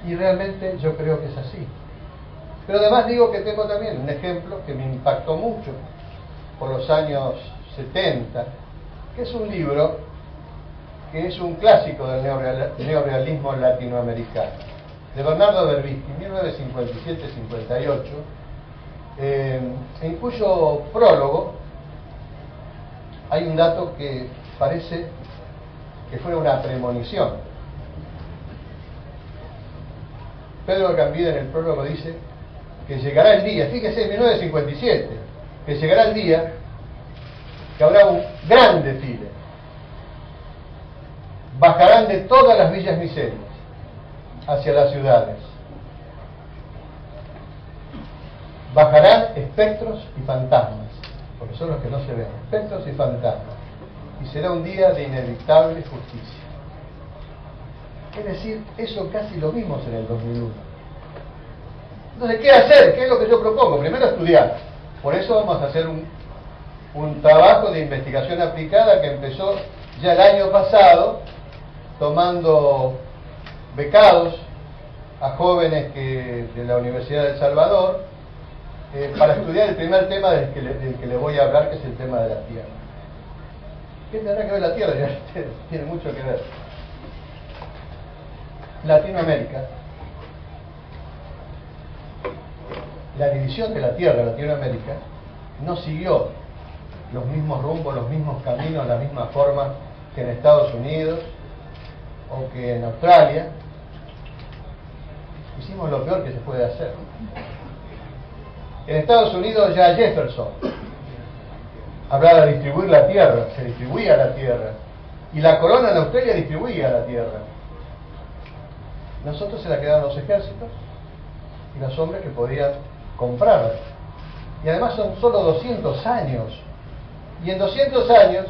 Y realmente yo creo que es así. Pero además digo que tengo también un ejemplo que me impactó mucho por los años 70, que es un libro que es un clásico del neorrealismo latinoamericano, de Bernardo Berbisky, 1957-58, en cuyo prólogo hay un dato que parece que fue una premonición. Pedro Gambida en el prólogo dice que llegará el día, fíjese, en 1957, que llegará el día que habrá un gran desfile. Bajarán de todas las villas miserias hacia las ciudades. Bajarán espectros y fantasmas, porque son los que no se ven, espectros y fantasmas. Y será un día de inevitable justicia. Es decir, eso casi lo vimos en el 2001. Entonces, ¿qué hacer? ¿Qué es lo que yo propongo? Primero, estudiar. Por eso vamos a hacer un trabajo de investigación aplicada que empezó ya el año pasado, tomando becados a jóvenes de la Universidad de El Salvador, para estudiar el primer tema del que le voy a hablar, que es el tema de la Tierra. ¿Qué tendrá que ver la Tierra? Tiene mucho que ver. Latinoamérica, la división de la Tierra, Latinoamérica, no siguió los mismos rumbos, los mismos caminos, la misma forma que en Estados Unidos o que en Australia. Hicimos lo peor que se puede hacer. En Estados Unidos ya Jefferson hablaba de distribuir la tierra, se distribuía la tierra, y la corona en Australia distribuía la tierra. Nosotros se la quedaban los ejércitos y los hombres que podían comprarla. Y además son solo 200 años. Y en 200 años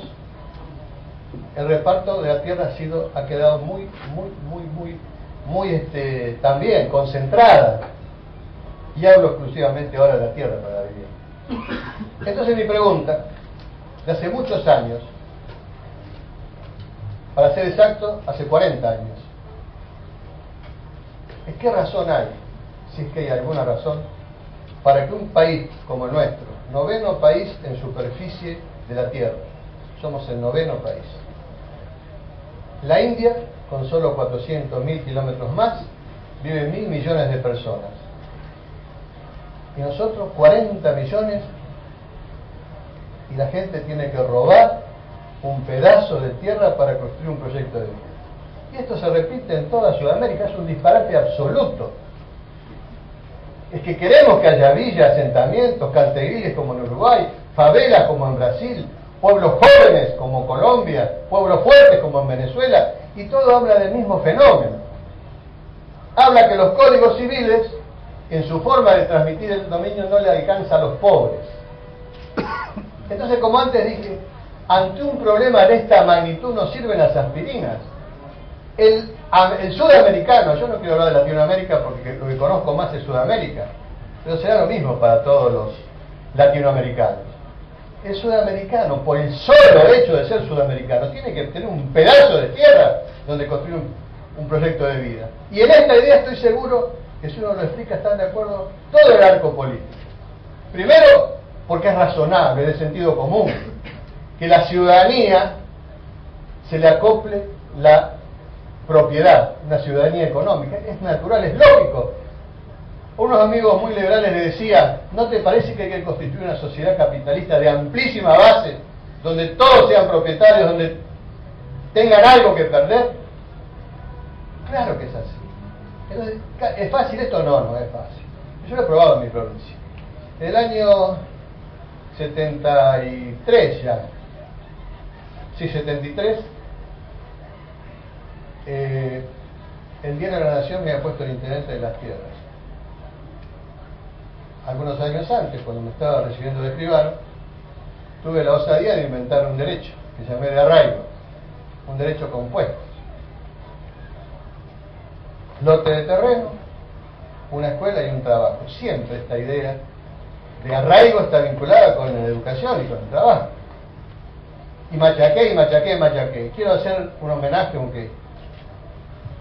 el reparto de la tierra ha quedado muy también concentrada. Y hablo exclusivamente ahora de la tierra para vivir. Entonces mi pregunta, de hace muchos años, para ser exacto, hace 40 años, es qué razón hay, si es que hay alguna razón, para que un país como el nuestro, noveno país en superficie de la Tierra, somos el noveno país. La India, con solo 400.000 kilómetros más, vive 1.000 millones de personas. Y nosotros 40 millones, y la gente tiene que robar un pedazo de tierra para construir un proyecto de vida. Y esto se repite en toda Sudamérica, es un disparate absoluto. Es que queremos que haya villas, asentamientos, cantegriles como en Uruguay, favelas como en Brasil, pueblos jóvenes como Colombia, pueblos fuertes como en Venezuela, y todo habla del mismo fenómeno. Habla que los códigos civiles, en su forma de transmitir el dominio, no le alcanza a los pobres. Entonces, como antes dije, ante un problema de esta magnitud no sirven las aspirinas. El sudamericano, yo no quiero hablar de Latinoamérica porque lo que conozco más es Sudamérica, pero será lo mismo para todos los latinoamericanos. El sudamericano, por el solo hecho de ser sudamericano, tiene que tener un pedazo de tierra donde construir un proyecto de vida. Y en esta idea estoy seguro que si uno lo explica están de acuerdo todo el arco político. Primero, porque es razonable, de sentido común, que la ciudadanía se le acople la propiedad, una ciudadanía económica. Es natural, es lógico. Unos amigos muy liberales le decían, ¿no te parece que hay que constituir una sociedad capitalista de amplísima base, donde todos sean propietarios, donde tengan algo que perder? Claro que es así. Entonces, ¿es fácil esto? No, no es fácil. Yo lo he probado en mi provincia. En el año 73 ya, sí, 73, el Diario de la Nación me ha puesto el intendente de las tierras. Algunos años antes, cuando me estaba recibiendo de escribano, tuve la osadía de inventar un derecho que llamé de arraigo, un derecho compuesto. Lote de terreno, una escuela y un trabajo. Siempre esta idea de arraigo está vinculada con la educación y con el trabajo. Y machaqué, y machaqué, y machaqué. Quiero hacer un homenaje, aunque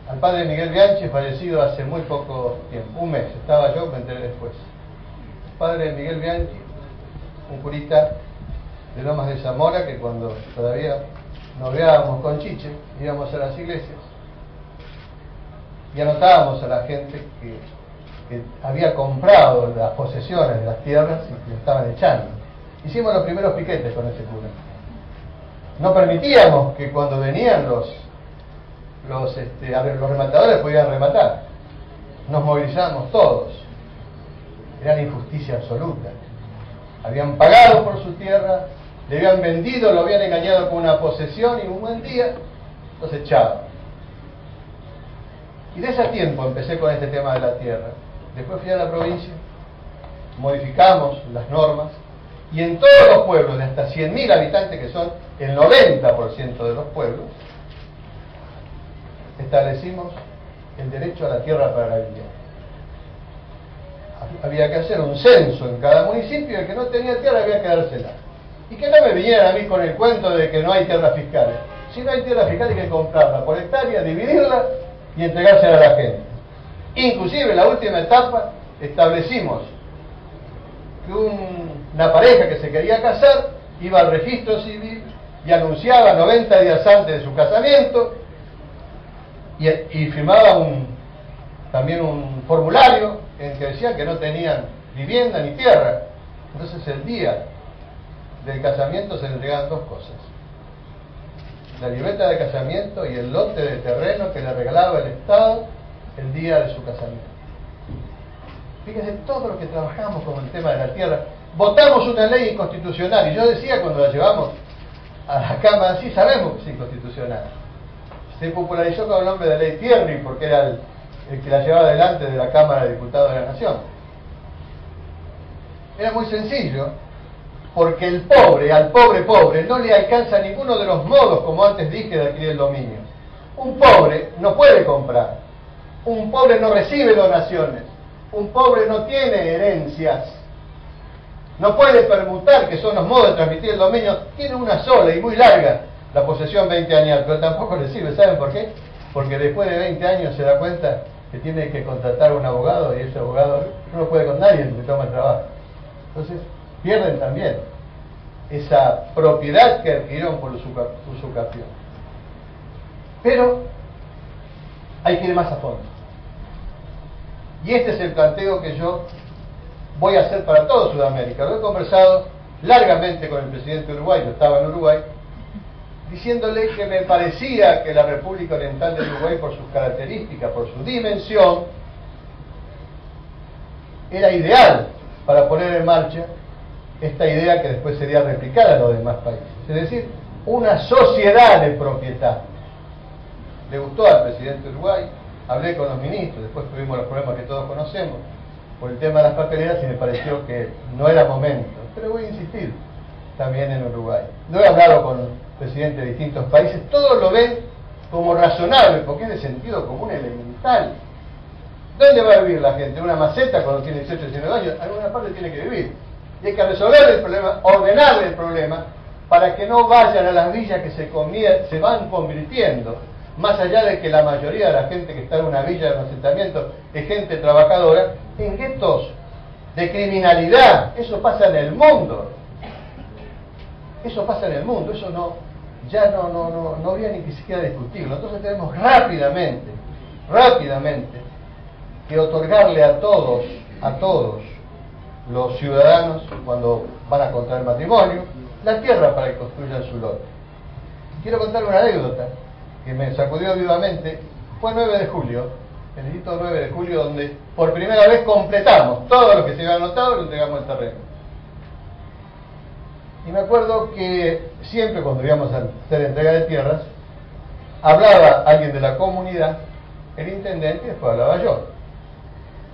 al padre Miguel Bianchi, fallecido hace muy poco tiempo, un mes, estaba yo, me enteré después. El padre Miguel Bianchi, un curita de Lomas de Zamora, que cuando todavía nos veábamos con Chiche, íbamos a las iglesias y anotábamos a la gente que había comprado las posesiones de las tierras y lo estaban echando. Hicimos los primeros piquetes con ese cura. No permitíamos que cuando venían los rematadores pudieran rematar. Nos movilizamos todos. Era la injusticia absoluta. Habían pagado por su tierra, le habían vendido, lo habían engañado con una posesión y un buen día los echaban. Y de ese tiempo empecé con este tema de la tierra. Después fui a la provincia, modificamos las normas y en todos los pueblos de hasta 100.000 habitantes, que son el 90% de los pueblos, establecimos el derecho a la tierra para la vivienda. Había que hacer un censo en cada municipio y el que no tenía tierra había que dársela. Y que no me vinieran a mí con el cuento de que no hay tierras fiscales. Si no hay tierra fiscal hay que comprarla por hectárea, dividirla y entregársela a la gente. Inclusive en la última etapa establecimos que una pareja que se quería casar iba al registro civil y anunciaba 90 días antes de su casamiento y firmaba también un formulario en que decían que no tenían vivienda ni tierra. Entonces el día del casamiento se le entregaban dos cosas: la libreta de casamiento y el lote de terreno que le regalaba el Estado el día de su casamiento. Fíjense, todos los que trabajamos con el tema de la tierra, votamos una ley inconstitucional, y yo decía cuando la llevamos a la Cámara, sí sabemos que es inconstitucional. Se popularizó con el nombre de ley Tierney porque era el que la llevaba adelante de la Cámara de Diputados de la Nación. Era muy sencillo, porque el pobre, al pobre, no le alcanza ninguno de los modos, como antes dije, de adquirir el dominio. Un pobre no puede comprar, un pobre no recibe donaciones, un pobre no tiene herencias, no puede permutar, que son los modos de transmitir el dominio. Tiene una sola y muy larga, la posesión 20 años, pero tampoco le sirve. ¿Saben por qué? Porque después de 20 años se da cuenta que tiene que contratar a un abogado y ese abogado no puede con nadie, le toma el trabajo. Entonces pierden también esa propiedad que adquirieron por usucapión. Pero hay que ir más a fondo. Y este es el planteo que yo voy a hacer para toda Sudamérica. Lo he conversado largamente con el presidente de Uruguay, yo estaba en Uruguay, diciéndole que me parecía que la República Oriental del Uruguay, por sus características, por su dimensión, era ideal para poner en marcha esta idea que después sería replicada en los demás países. Es decir, una sociedad de propietarios. Le gustó al presidente de Uruguay, hablé con los ministros, después tuvimos los problemas que todos conocemos por el tema de las papeleras y me pareció que no era momento. Pero voy a insistir también en Uruguay. Lo he hablado con presidentes de distintos países, todos lo ven como razonable, porque es de sentido común elemental. ¿Dónde va a vivir la gente? ¿En una maceta cuando tiene 18 o 19 años? En alguna parte tiene que vivir. Y hay que resolver el problema, ordenarle el problema, para que no vayan a las villas que se van convirtiendo, más allá de que la mayoría de la gente que está en una villa de asentamiento es gente trabajadora, en guetos de criminalidad. Eso pasa en el mundo. Eso pasa en el mundo, eso no habría ni que siquiera discutirlo. Entonces tenemos rápidamente que otorgarle a todos los ciudadanos, cuando van a contraer matrimonio, la tierra para que construyan su lote. Quiero contar una anécdota que me sacudió vivamente. Fue el 9 de julio, el dito 9 de julio, donde por primera vez completamos todo lo que se había anotado y lo entregamos al terreno. Y me acuerdo que siempre cuando íbamos a hacer entrega de tierras, hablaba alguien de la comunidad, el intendente, y después hablaba yo.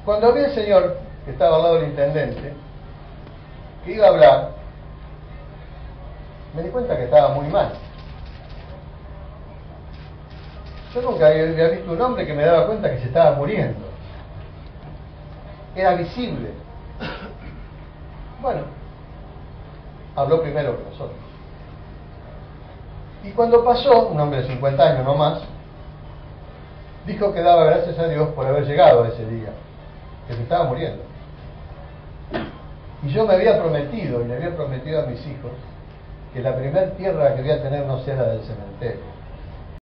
Cuando vi al señor que estaba al lado del intendente, que iba a hablar, me di cuenta que estaba muy mal. Yo nunca había visto un hombre que me daba cuenta que se estaba muriendo. Era visible. Bueno, habló primero que nosotros. Y cuando pasó, un hombre de 50 años no más, dijo que daba gracias a Dios por haber llegado a ese día, que se estaba muriendo. Y yo me había prometido, y le había prometido a mis hijos, que la primer tierra que voy a tener no sea la del cementerio,